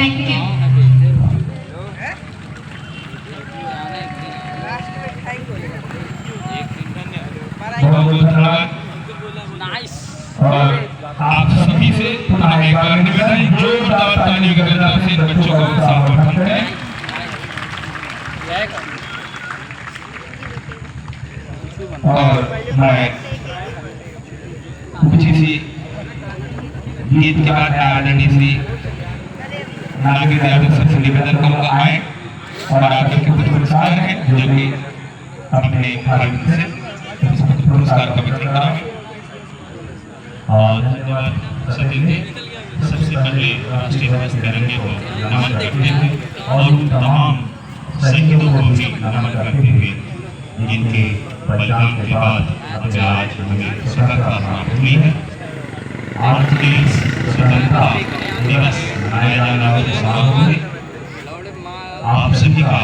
Thank you. बहुत बहुत धन्यवाद। और आप सभी से पुनः एक बार निवेदन, जोरदार तालियों की गजर से इन बच्चों को समर्थन करें। और मैं कुछ इसी गीत के बाद आदरणीय श्री नागेंद्र यादव से निवेदन करूंगा आए और आपके कुछ पुरस्कार हैं जो कि अपने भाई से पुरस्कार का वितरण कराएं। और धन्यवाद सचिन जी। सबसे पहले राष्ट्रीय ध्वज तिरंगे को नमन करते हैं और उन तमाम शहीदों को भी नमन करते हुए जिनके बलिदान के बाद आज हमें स्वतंत्रता प्राप्त हुई है। आज के स्वतंत्रता दिवस मनाया जाने वाले समारोह में आप सभी का